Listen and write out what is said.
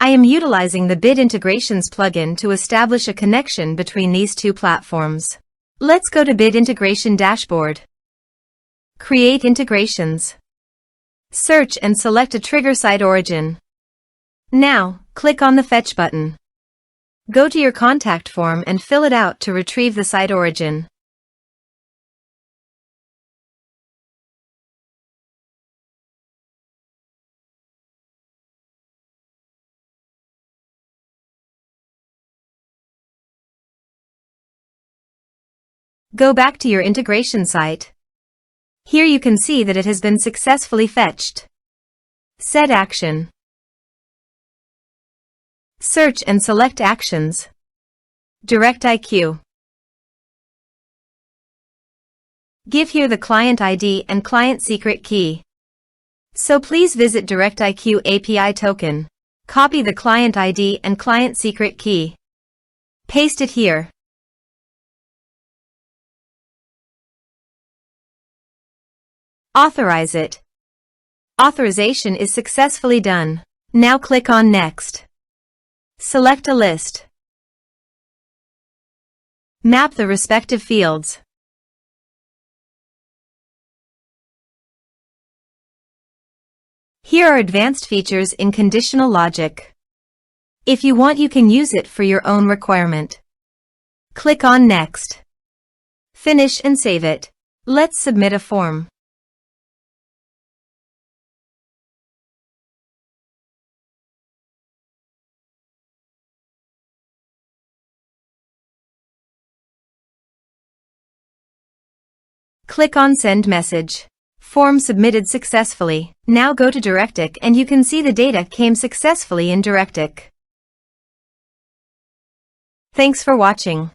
I am utilizing the Bid Integrations plugin to establish a connection between these two platforms. Let's go to Bid Integration Dashboard. Create integrations. Search and select a trigger SiteOrigin. Now, click on the Fetch button. Go to your contact form and fill it out to retrieve the SiteOrigin. Go back to your integration site. Here you can see that it has been successfully fetched. Set action. Search and select Actions. DirectIQ. Give here the client ID and client secret key. So please visit DirectIQ API token. Copy the client ID and client secret key. Paste it here. Authorize it. Authorization is successfully done. Now click on Next. Select a list. Map the respective fields. Here are advanced features in conditional logic. If you want, you can use it for your own requirement. Click on Next. Finish and save it. Let's submit a form. Click on Send Message. Form submitted successfully. Now go to DirectIQ and you can see the data came successfully in DirectIQ. Thanks for watching.